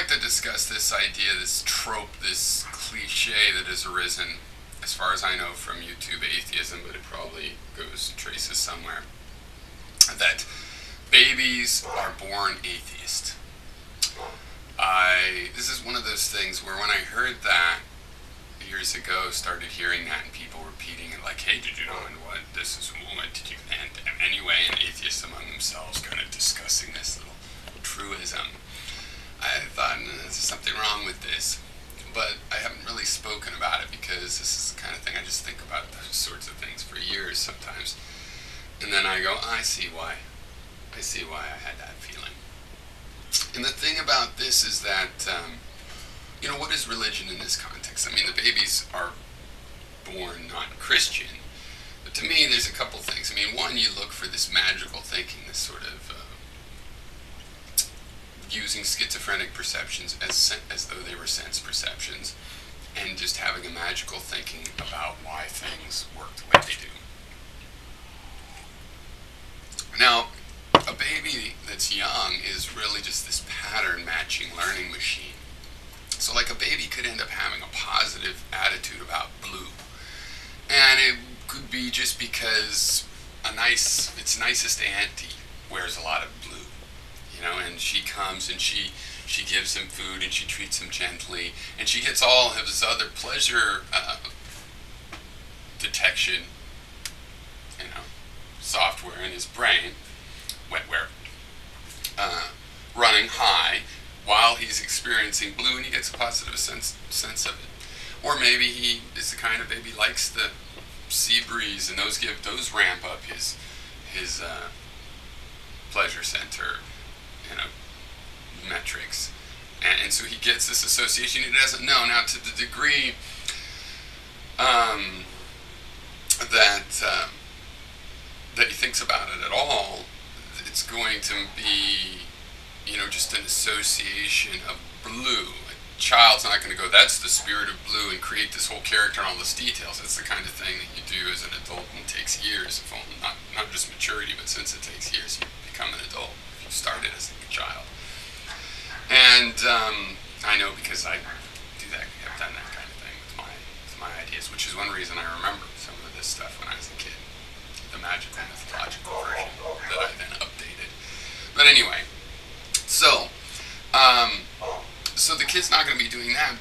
to discuss this idea, this trope, this cliche that has arisen, as far as I know, from YouTube atheism, but it probably traces somewhere, that babies are born atheist. This is one of those things where when I heard that years ago, started hearing that and people repeating it like, hey, did you know, and what, this is, what did you, and anyway, and atheists among themselves kind of discussing this little truism. I thought, there's something wrong with this, but I haven't really spoken about it because this is the kind of thing I just think about those sorts of things for years sometimes, and then I go, I see why I had that feeling. And the thing about this is that, what is religion in this context? I mean, the babies are born not Christian, but to me there's a couple things. I mean, one, you look for this magical thinking, this sort of using schizophrenic perceptions as though they were sense perceptions, and just having a magical thinking about why things work the way they do. Now, a baby that's young is really just this pattern matching learning machine. So like a baby could end up having a positive attitude about blue, and it could be just because its nicest auntie wears a lot of blue, and she comes and she gives him food and she treats him gently, and she gets all of his other pleasure detection, software in his brain, wetware, running high while he's experiencing blue, and he gets a positive sense of it. Or maybe he is the kind of baby likes the sea breeze, and those ramp up his pleasure center, metrics, and so he gets this association he doesn't know. Now, to the degree that he thinks about it at all, it's going to be, just an association of blue. A child's not going to go, that's the spirit of blue, and create this whole character and all those details. That's the kind of thing that you do as an adult, and it takes years, if only, not just maturity, but since it takes years, you become an adult if you started as a child. And I know because I have done that kind of thing with my ideas, which is one reason I remember some of this stuff when I was a kid, the magical mythological version that I then updated. But anyway, so the kid's not going to be doing that.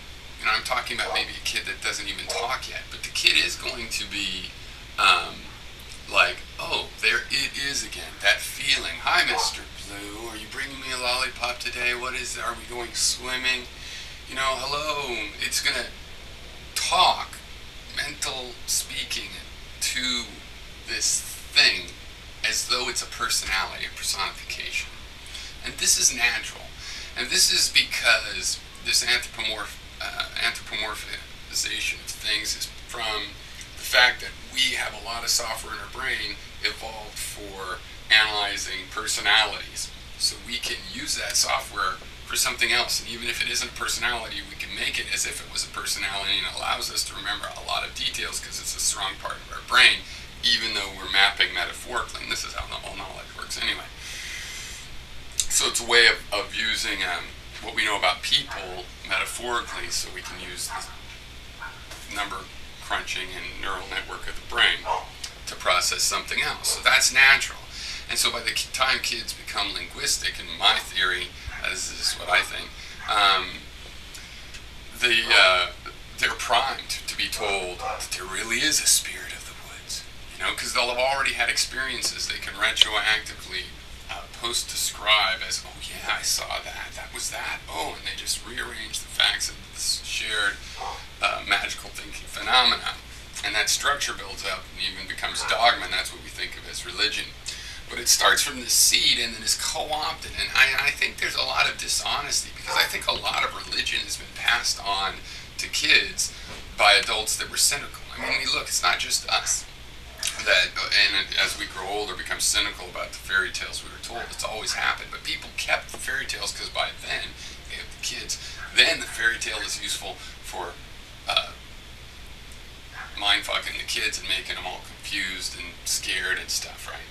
I'm talking about maybe a kid that doesn't even talk yet, but the kid is going to be like, oh, there it is again, that feeling. Hi, Mr. Blue, are you bringing me a lollipop today? What is it? Are we going swimming? Hello. It's going to talk, mental speaking, to this thing as though it's a personality, a personification. And this is natural. And this is because this anthropomorphization of things is from the fact that we have a lot of software in our brain evolved for analyzing personalities. So we can use that software for something else. And even if it isn't a personality, we can make it as if it was a personality, and it allows us to remember a lot of details because it's a strong part of our brain, even though we're mapping metaphorically. And this is how all knowledge works anyway. So it's a way of using what we know about people metaphorically, so we can use the number crunching and neural network of the brain to process something else. So that's natural. And so by the time kids become linguistic, in my theory, this is what I think, they're primed to be told that there really is a spirit of the woods, because they'll have already had experiences they can retroactively post-describe as, oh yeah, I saw that, that was that, oh, and they just rearrange the facts of this shared magical thinking phenomena. And that structure builds up and even becomes dogma, and that's what we think of as religion. But it starts from the seed and then is co-opted. And I think there's a lot of dishonesty, because I think a lot of religion has been passed on to kids by adults that were cynical. I mean, look, it's not just us that, and as we grow older, become cynical about the fairy tales we were told. It's always happened. But people kept the fairy tales because by then, they have the kids. Then the fairy tale is useful for mind-fucking the kids and making them all confused and scared and stuff, right?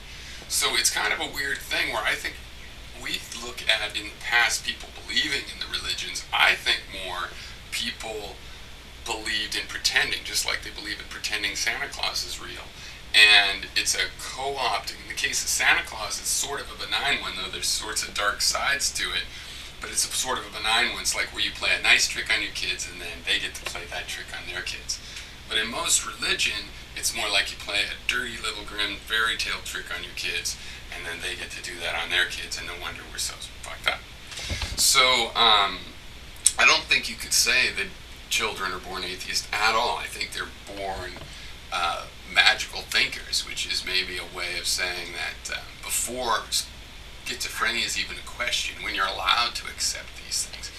So it's kind of a weird thing where I think we look at in the past people believing in the religion religions, I think more people believed in pretending, just like they believe in pretending Santa Claus is real. And it's a co-opting. In the case of Santa Claus, it's sort of a benign one, though there's sorts of dark sides to it. But it's a sort of a benign one. It's like where you play a nice trick on your kids and then they get to play that trick on their kids. But in most religion, it's more like you play a dirty little grim fairy tale trick on your kids and then they get to do that on their kids, and no wonder we're so fucked up. So, I don't think you could say that children are born atheist at all. I think they're born magical thinkers, which is maybe a way of saying that before schizophrenia is even a question, when you're allowed to accept these things.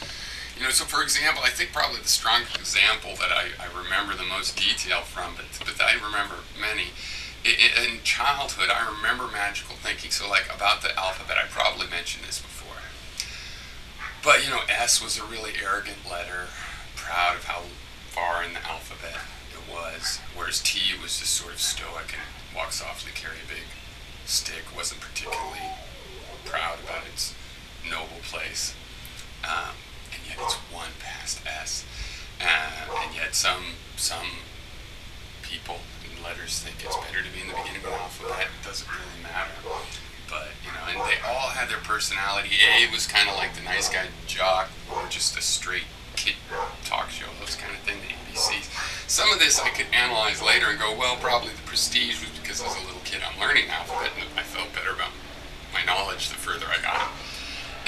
You know, so for example, I think probably the strongest example that I remember the most detail from, but I remember many. In childhood, I remember magical thinking, so like about the alphabet, I probably mentioned this before. But, you know, S was a really arrogant letter, proud of how far in the alphabet it was, whereas T was just sort of stoic and walked softly, carry a big stick, wasn't particularly proud about its noble place, and yet it's one past S, and yet some people in letters think it's better to be in the beginning of the alphabet. It doesn't really matter, but you know, and they all had their personality. A was kind of like the nice guy jock, or just a straight kid talk show, those kind of thing, the ABCs. Some of this I could analyze later and go, well, probably the prestige was because as a little kid I'm learning the alphabet and I felt better about my knowledge the further I got it.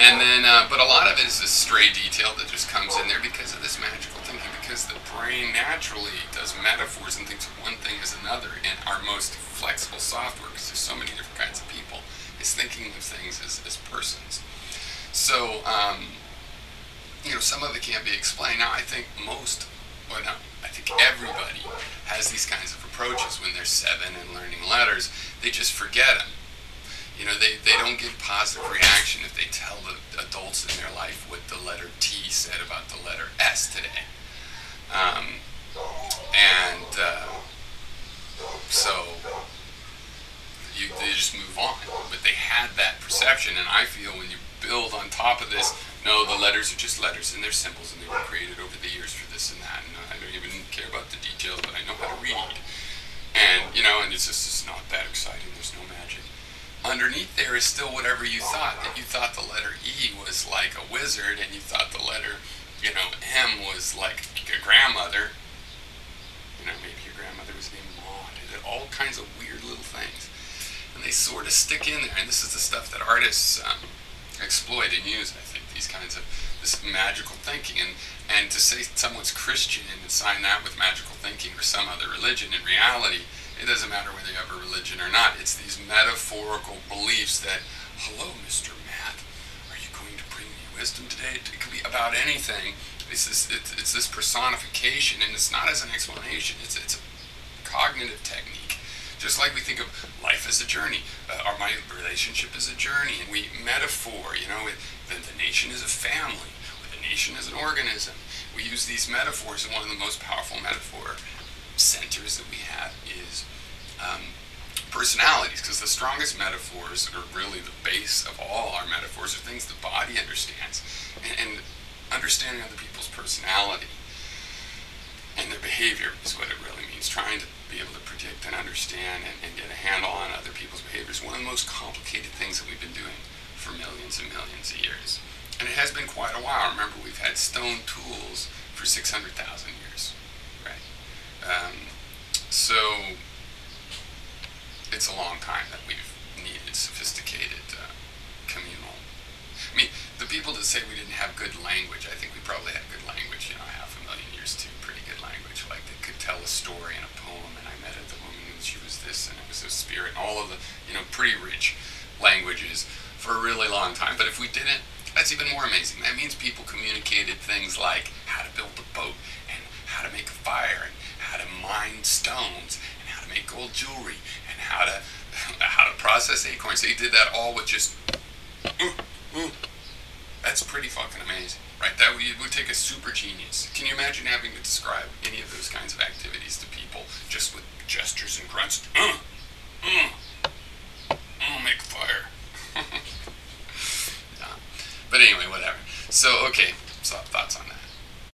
And then, but a lot of it is this stray detail that just comes in there because of this magical thinking, because the brain naturally does metaphors and thinks of one thing as another, and our most flexible software, because there's so many different kinds of people, is thinking of things as persons. So, you know, some of it can't be explained. Now, I think I think everybody has these kinds of approaches when they're 7 and learning letters. They just forget them. You know, they don't get positive reaction if they tell the adults in their life what the letter T said about the letter S today. So they just move on. But they had that perception, and I feel when you build on top of this, no, the letters are just letters, and they're symbols, and they were created over the years for this and that, and I don't even care about the details, but I know how to read. And, you know, and it's not that exciting, there's no magic. Underneath there is still whatever you thought, that you thought the letter E was like a wizard, and you thought the letter, you know, M was like a grandmother. You know, maybe your grandmother was named Maud. All kinds of weird little things. And they sort of stick in there, and this is the stuff that artists exploit and use, I think, these kinds of, this magical thinking. And to say someone's Christian and sign that with magical thinking or some other religion, in reality, it doesn't matter whether you have a religion or not. It's these metaphorical beliefs that, hello, Mr. Matt, are you going to bring me wisdom today? It could be about anything. It's this personification, and it's not as an explanation. It's a cognitive technique. Just like we think of life as a journey, or my relationship is a journey, and we metaphor, you know, the nation is a family, or the nation is an organism. We use these metaphors, and one of the most powerful metaphor centers that we have is personalities, because the strongest metaphors are really the base of all our metaphors, are things the body understands, and understanding other people's personality and their behavior is what it really means. Trying to be able to predict and understand and get a handle on other people's behavior is one of the most complicated things that we've been doing for millions and millions of years. And it has been quite a while. Remember, we've had stone tools for 600,000 years, right? So it's a long time that we've needed sophisticated communal. I mean, the people that say we didn't have good language, I think we probably had good language, you know, 500,000 years too, pretty good language. Like they could tell a story in a poem, and I met the woman and she was this, and it was a spirit, and all of the, you know, pretty rich languages for a really long time. But if we didn't, that's even more amazing. That means people communicated things like how to build a boat, and how to make a fire, and how to mine stones, and how to make gold jewelry, and how to process acorns. They did that all with just that's pretty fucking amazing, right? That would take a super genius. Can you imagine having to describe any of those kinds of activities to people just with gestures and grunts? Make a fire. Yeah. But anyway, whatever. So, okay, So thoughts